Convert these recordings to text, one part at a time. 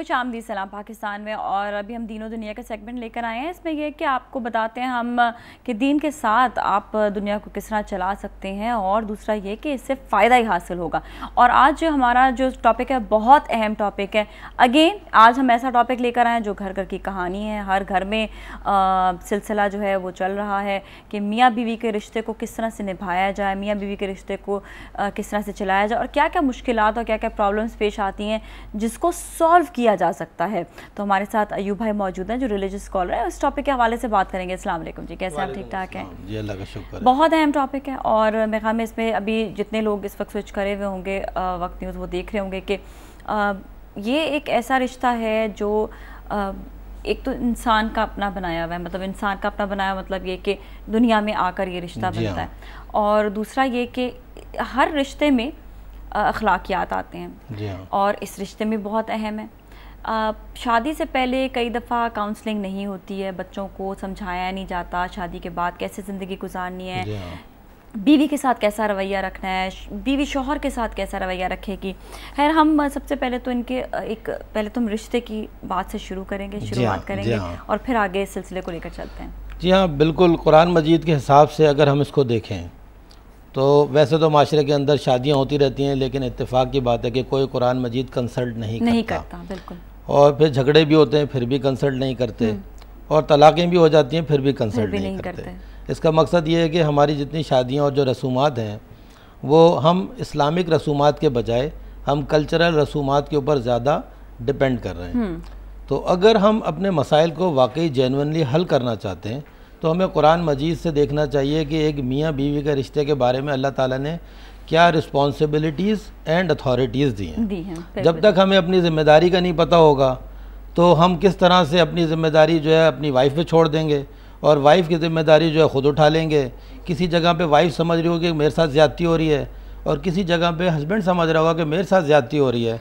खुशामदीद सलाम पाकिस्तान में। और अभी हम दीनों दुनिया का सेगमेंट लेकर आए हैं। इसमें यह कि आपको बताते हैं हम कि दीन के साथ आप दुनिया को किस तरह चला सकते हैं, और दूसरा ये कि इससे फ़ायदा ही हासिल होगा। और आज जो हमारा जो टॉपिक है बहुत अहम टॉपिक है। अगेन आज हम ऐसा टॉपिक लेकर आए हैं जो घर घर की कहानी है। हर घर में सिलसिला जो है वो चल रहा है कि मियाँ बीवी के रिश्ते को किस तरह से निभाया जाए, मियाँ बीवी के रिश्ते को किस तरह से चलाया जाए, और क्या क्या मुश्किलात और क्या क्या प्रॉब्लम्स पेश आती हैं जिसको सॉल्व किया जा सकता है। तो हमारे साथ अयूब भाई मौजूद हैं जो रिलीजियस स्कॉलर है। उस टॉपिक के हवाले से बात करेंगे। अस्सलाम वालेकुम जी, कैसे आप? ठीक ठाक हैं जी, अल्लाह का शुक्र है। बहुत अहम टॉपिक है और मेरे ख्याल में इसमें अभी जितने लोग इस वक्त स्विच करे हुए होंगे वक्त न्यूज़, वो देख रहे होंगे कि ये एक ऐसा रिश्ता है जो एक तो इंसान का अपना बनाया हुआ है, मतलब इंसान का अपना बनाया मतलब ये कि दुनिया में आकर ये रिश्ता बनता है, और दूसरा ये कि हर रिश्ते में अखलाकियात आते हैं और इस रिश्ते में बहुत अहम है। शादी से पहले कई दफ़ा काउंसलिंग नहीं होती है, बच्चों को समझाया नहीं जाता शादी के बाद कैसे ज़िंदगी गुजारनी है, बीवी के साथ कैसा रवैया रखना है, बीवी शौहर के साथ कैसा रवैया रखेगी। खैर हम सबसे पहले तो इनके पहले तो हम रिश्ते की बात से शुरुआत करेंगे और फिर आगे इस सिलसिले को लेकर चलते हैं। जी हाँ, बिल्कुल। कुरान मजीद के हिसाब से अगर हम इसको देखें तो वैसे तो माशरे के अंदर शादियाँ होती रहती हैं, लेकिन इत्तेफाक की बात है कि कोई कुरान मजीद कंसल्ट नहीं करता। बिल्कुल। और फिर झगड़े भी होते हैं फिर भी कंसल्ट नहीं करते, और तलाक़ें भी हो जाती हैं फिर भी कंसल्ट नहीं करते। इसका मकसद ये है कि हमारी जितनी शादियाँ और जो रसूमात हैं वो हम इस्लामिक रसूमात के बजाय हम कल्चरल रसूमात के ऊपर ज़्यादा डिपेंड कर रहे हैं। तो अगर हम अपने मसाइल को वाकई जेन्युइनली हल करना चाहते हैं तो हमें कुरान मजीद से देखना चाहिए कि एक मियाँ बीवी के रिश्ते के बारे में अल्लाह ताला ने क्या रिस्पॉन्सिबिलिटीज़ एंड अथॉरिटीज़ दी हैं। जब तक हमें अपनी ज़िम्मेदारी का नहीं पता होगा तो हम किस तरह से अपनी ज़िम्मेदारी जो है अपनी वाइफ पे छोड़ देंगे, और वाइफ की ज़िम्मेदारी जो है ख़ुद उठा लेंगे। किसी जगह पे वाइफ समझ रही होगी कि मेरे साथ ज़्यादती हो रही है, और किसी जगह पे हस्बैंड समझ रहा होगा कि मेरे साथ ज़्यादती हो रही है।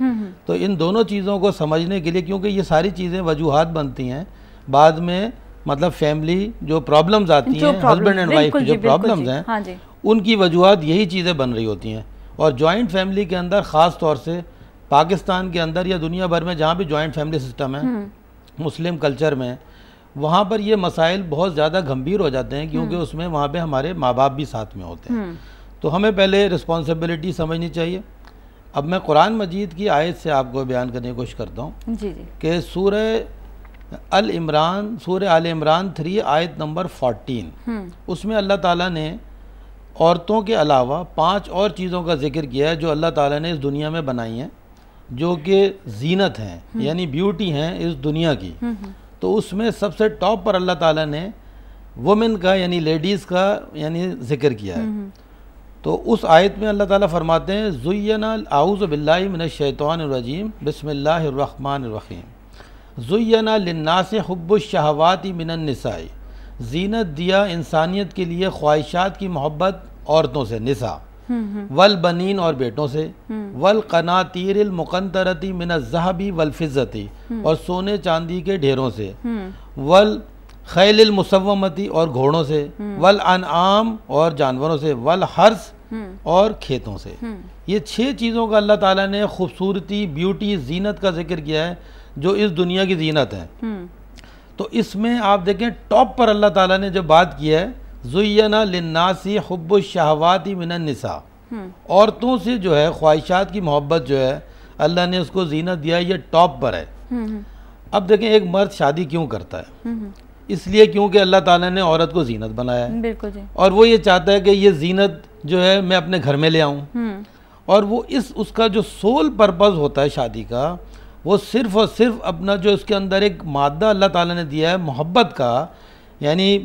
तो इन दोनों चीज़ों को समझने के लिए, क्योंकि ये सारी चीज़ें वजूहात बनती हैं बाद में, मतलब फैमिली जो प्रॉब्लम्स आती हैं, हस्बैंड एंड वाइफ की जो प्रॉब्लम्स हैं, हाँ जी, उनकी वजूहात यही चीज़ें बन रही होती हैं। और जॉइंट फैमिली के अंदर ख़ास तौर से पाकिस्तान के अंदर या दुनिया भर में जहाँ भी जॉइंट फैमिली सिस्टम है, मुस्लिम कल्चर में, वहाँ पर ये मसाइल बहुत ज़्यादा गंभीर हो जाते हैं, क्योंकि उसमें वहाँ पे हमारे माँ बाप भी साथ में होते हैं। तो हमें पहले रिस्पॉन्सिबिलिटी समझनी चाहिए। अब मैं कुरान मजीद की आयत से आपको बयान करने की कोशिश करता हूँ कि सूरह आल इमरान 3 आयत नंबर 14, उसमें अल्लाह ताला ने औरतों के अलावा 5 और चीज़ों का जिक्र किया है जो अल्लाह ताला ने इस दुनिया में बनाई हैं, जो कि जीनत हैं, यानी ब्यूटी हैं इस दुनिया की। तो उसमें सबसे टॉप पर अल्लाह ताला ने वुमेन का यानी लेडीज़ का यानी जिक्र किया है। तो उस आयत में अल्लाह ताला फरमाते हैं, ज़ुय्यना आऊज़ु बिल्लाहि मिनश शैतानिर रजीम बिस्मिल्लाहिर रहमानिर रहीम ज़ुय्यना लिन्नासि हुब्बुश शहवाति मिनन निसाई, जीनत दिया इंसानियत के लिए ख्वाहिशात की मोहब्बत औरतों से, निसा, वल बनीन और बेटों से, वल क़नातीरिल मुक़ंतरती मिनज़ ज़हबी वल फ़िज़्ज़ती और सोने चांदी के ढेरों से, वल खैलिल मुसव्वमती और घोड़ों से, वल अनआम और जानवरों से, वल हर्स और खेतों से। ये 6 चीज़ों का अल्लाह ताला ने खूबसूरती, ब्यूटी, जीनत का जिक्र किया है जो इस दुनिया की जीनत है। तो इसमें आप देखें टॉप पर अल्लाह ताला ने जो बात की है, ज़ुय्यना लिन्नासी हुब्बुश शहवाति मिनन निसा, औरतों से जो है ख्वाहिशात की मोहब्बत जो है अल्लाह ने उसको जीनत दिया, ये टॉप पर है। अब देखें एक मर्द शादी क्यों करता है, इसलिए क्योंकि अल्लाह ताला ने औरत को जीनत बनाया है। बिल्कुल जी। और वो ये चाहता है कि ये जीनत जो है मैं अपने घर में ले आऊँ, और वो उसका जो सोल पर्पज़ होता है शादी का, वो सिर्फ़ और सिर्फ अपना जो इसके अंदर एक मादा अल्लाह ताला ने दिया है मोहब्बत का, यानी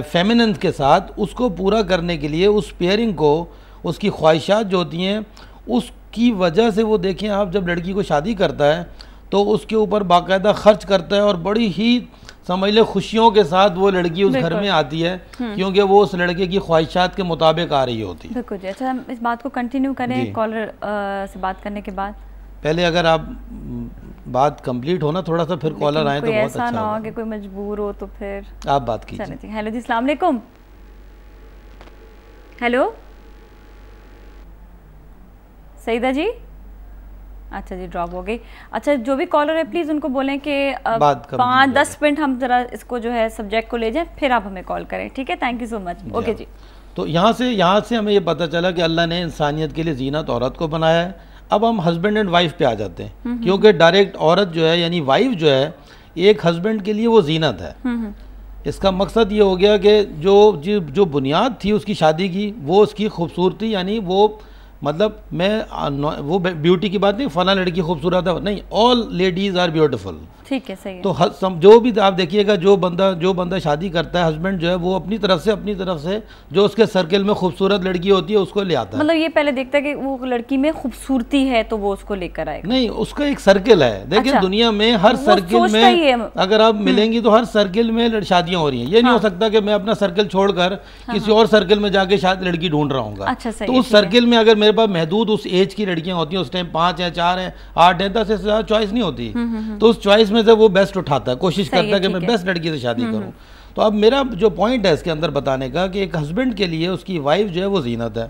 फेमिनिन के साथ, उसको पूरा करने के लिए, उस पेयरिंग को, उसकी ख्वाहिशात जो होती हैं उसकी वजह से, वो देखें आप जब लड़की को शादी करता है तो उसके ऊपर बाकायदा खर्च करता है, और बड़ी ही समझ ले खुशियों के साथ वो लड़की उस घर में आती है, क्योंकि वो उस लड़के की ख्वाहिशात के मुताबिक आ रही होती है। बिल्कुल जी। अच्छा, हम इस बात को कंटिन्यू करें कॉलर से बात करने के बाद। पहले अगर आप बात कंप्लीट हो ना थोड़ा सा, फिर कॉलर आए तो बहुत अच्छा ना हो कि कोई मजबूर हो तो फिर आप बात कीजिए। हेलो जी, अस्सलाम वालेकुम। हेलो सईदा जी, अच्छा जी, ड्रॉप हो गई। अच्छा, जो भी कॉलर है प्लीज़ उनको बोलें कि 5-10 मिनट हम ज़रा इसको जो है सब्जेक्ट को ले जाएं, फिर आप हमें कॉल करें, ठीक है? Thank you so much. Okay जी। तो यहाँ से हमें ये पता चला कि अल्लाह ने इंसानियत के लिए जीनत औरत को बनाया है। अब हम हस्बैंड एंड वाइफ पे आ जाते हैं, क्योंकि डायरेक्ट औरत जो है यानी वाइफ जो है एक हस्बैंड के लिए वो जीनत है। इसका मकसद ये हो गया कि जो बुनियाद थी उसकी शादी की, वो उसकी खूबसूरती, यानी वो मतलब मैं वो ब्यूटी की बात नहीं, फला लड़की खूबसूरत है नहीं, ऑल लेडीज़ आर ब्यूटीफुल, ठीक है, सही है। तो जो भी आप देखिएगा, जो बंदा शादी करता है, हस्बैंड जो है वो अपनी तरफ से जो उसके सर्कल में खूबसूरत लड़की होती है उसको ले आता है। मतलब ये पहले देखता है कि वो लड़की में खूबसूरती है तो वो उसको लेकर आएगा। नहीं, उसका एक सर्कल है। देखिए अच्छा, दुनिया में हर सर्कल में अगर आप मिलेंगी तो हर सर्कल में शादियां हो रही हैं। ये नहीं हो सकता कि मैं अपना सर्कल छोड़कर किसी और सर्कल में जाके शायद लड़की ढूंढ रहा हूँ। अच्छा, तो उस सर्कल में अगर मेरे पास महदूद उस एज की लड़कियां होती हैं, उस टाइम 5 हैं, 4 हैं, 8 हैं, 10 से ज़्यादा चॉइस नहीं होती, तो उस चॉइस में से वो बेस्ट उठाता है, कोशिश करता है कि मैं बेस्ट लड़की से शादी करूं। तो अब मेरा जो पॉइंट है इसके अंदर बताने का कि एक हस्बैंड के लिए उसकी वाइफ जो है वो जीनत है।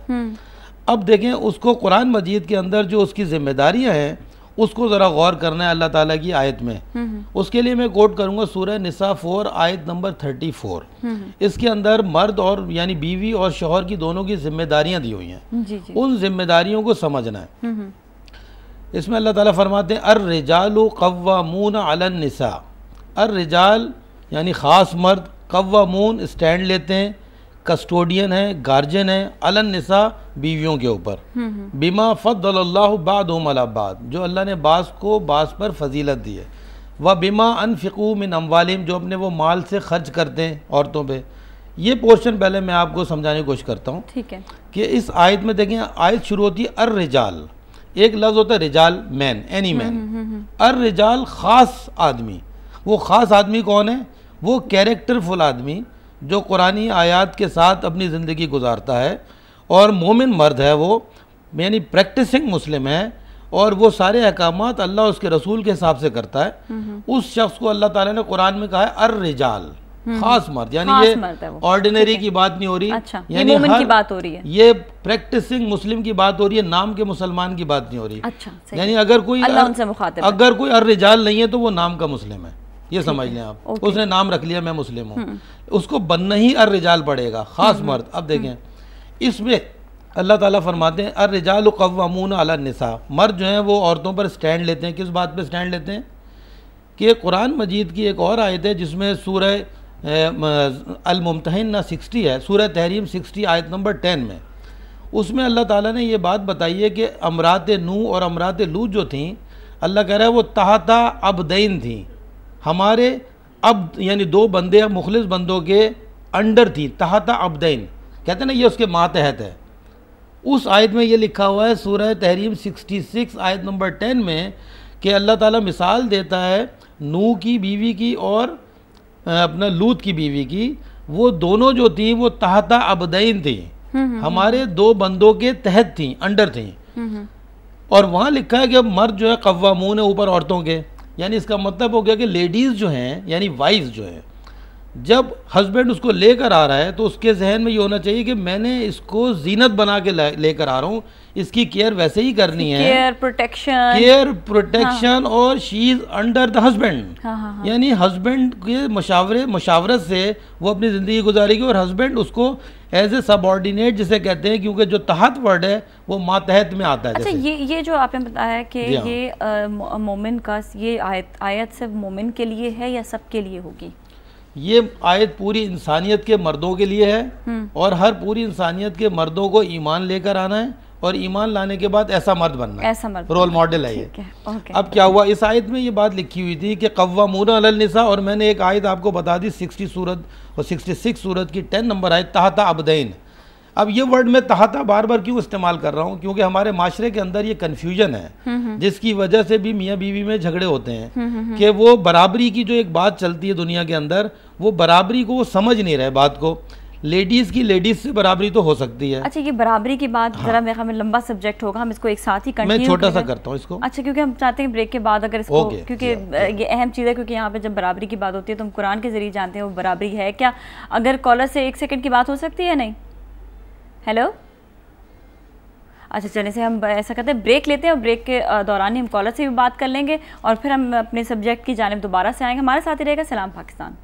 अब देखें, उसको कुरान मजीद के अंदर जो उसकी जिम्मेदारियां हैं उसको ज़रा गौर करना है अल्लाह ताला की आयत में। उसके लिए मैं कोट करूंगा सूरह निसा 4 आयत नंबर 34। इसके अंदर मर्द और यानी बीवी और शौहर की दोनों की जिम्मेदारियां दी हुई हैं। उन जिम्मेदारियों को समझना है। इसमें अल्लाह ताला फरमाते हैं अर रिजालु कव्वामून अलन निसा। अर रिजाल यानी ख़ास मर्द, कव्वामून स्टैंड लेते हैं, कस्टोडियन है, गार्जियन है, अलन निसा बीवियों के ऊपर, बिमा फद्दलल्लाहु बादहुम अला बाद, जो अल्लाह ने बास को बास पर फजीलत दी है, व बिमा अनफिकू मिन अम्वालिहिम, जो अपने वो माल से खर्च करते हैं औरतों पे। ये पोर्शन पहले मैं आपको समझाने की कोशिश करता हूँ, ठीक है? कि इस आयत में देखें, आयत शुरू होती है अर रिजाल, एक लफ्ज़ होता है रिजाल, मैन, एनी मैन। अर रिजाल ख़ास आदमी। वो ख़ास आदमी कौन है? वो कैरेक्टरफुल आदमी जो कुरानी आयात के साथ अपनी ज़िंदगी गुजारता है और मोमिन मर्द है, वो यानी प्रैक्टिसिंग मुस्लिम है और वो सारे अहकामात अल्लाह उसके रसूल के हिसाब से करता है। उस शख्स को अल्लाह ताला ने कुरान में कहा है अर रिजाल, खास मर्द, यानी ये ऑर्डिनरी की बात नहीं हो रही। अच्छा, यानी ये मोमिन की बात हो रही है, ये प्रैक्टिसिंग मुस्लिम की बात हो रही है, नाम के मुसलमान की बात नहीं हो रही। अच्छा, यानी अगर कोई अर रिजाल नहीं है तो वो नाम का मुस्लिम है, ये समझ लें आप। उसने नाम रख लिया मैं मुस्लिम हूँ, उसको बनना ही अर रिजाल पड़ेगा, खास मर्द। अब देखें, इसमें अल्लाह ताला फरमाते हैं अर रिजाल कव्वामून अला निसा, मर्द जो हैं वो औरतों पर स्टैंड लेते हैं। किस बात पे स्टैंड लेते हैं? कि कुरान मजीद की एक और आयत है जिसमें सूरह अल-मुम्तहिना 60 है, सूरह तहरीम 60 आयत नंबर 10 में, उसमें अल्लाह ताला ने ये बात बताई है कि अमरात नूह और अमरात लूत जो थी, अल्लाह कह रहा है वो तहता अबदैन थी, हमारे अब यानी 2 बंदे मुखलिस बंदों के अंडर थी। तहता अबदैन कहते हैं ना, ये उसके मातहत है। उस आयत में ये लिखा हुआ है सूरह तहरीम 66 आयत नंबर 10 में कि अल्लाह ताला मिसाल देता है नूह की बीवी की और अपना लूत की बीवी की। वो दोनों जो थी वो तहता अबदैन थी, हमारे 2 बंदों के तहत थी, अंडर थी। और वहाँ लिखा है कि अब मर्द जो है कव्वामून है ऊपर औरतों के, यानी इसका मतलब हो गया कि लेडीज़ जो हैं यानी वाइफ्स जो हैं, जब हस्बैंड उसको लेकर आ रहा है तो उसके जहन में ये होना चाहिए कि मैंने इसको जीनत बना के लेकर आ रहा हूँ, इसकी केयर वैसे ही करनी है, केयर प्रोटेक्शन, और she is under the husband. यानी हस्बैंड के मशावरत से वो अपनी ज़िंदगी गुजारेगी और हस्बैंड उसको एज ए सबऑर्डिनेट जिसे कहते हैं, क्योंकि जो तहत वर्ड है वो मातहत में आता है। अच्छा, ये जो आपने बताया कि ये मोमिन का, ये आयत सिर्फ मोमिन के लिए है या सब के लिए होगी? ये आयत पूरी इंसानियत के मर्दों के लिए है और हर पूरी इंसानियत के मर्दों को ईमान लेकर आना है और ईमान लाने के बाद ऐसा मर्द बनना है, ऐसा मर्द रोल मॉडल है ये। अब क्या हुआ, इस आयत में ये बात लिखी हुई थी कि कव्वामून अलल निसा, और मैंने एक आयत आपको बता दी 60 सूरत और 66 सूरत की 10 नंबर आयत तहता अबदैन। अब ये वर्ड मैं तहता बार बार क्यों इस्तेमाल कर रहा हूँ? क्योंकि हमारे माशरे के अंदर ये कन्फ्यूजन है जिसकी वजह से भी मियाँ बीवी में झगड़े होते हैं कि वो बराबरी की जो एक बात चलती है दुनिया के अंदर, वो बराबरी को वो समझ नहीं रहे बात को। लेडीज़ की लेडीज़ से बराबरी तो हो सकती है। अच्छा, ये बराबरी की बात जरा मेरे ख्याल में लंबा सब्जेक्ट होगा, हम इसको एक साथ ही कंटिन्यू, मैं छोटा सा करता हूँ इसको। अच्छा, क्योंकि हम चाहते हैं ब्रेक के बाद अगर इसको, क्योंकि ये अहम चीज़ है, क्योंकि यहाँ पे जब बराबरी की बात होती है तो हम कुरान के जरिए जानते हैं वो बराबरी है क्या। अगर कॉलर से 1 सेकंड की बात हो सकती है? नहीं, हेलो, अच्छा, चलिए से हम ऐसा करते हैं, ब्रेक लेते हैं और ब्रेक के दौरान ही हम कॉलर से भी बात कर लेंगे और फिर हम अपने सब्जेक्ट की जानिब दोबारा से आएंगे। हमारे साथ ही रहेगा सलाम पाकिस्तान।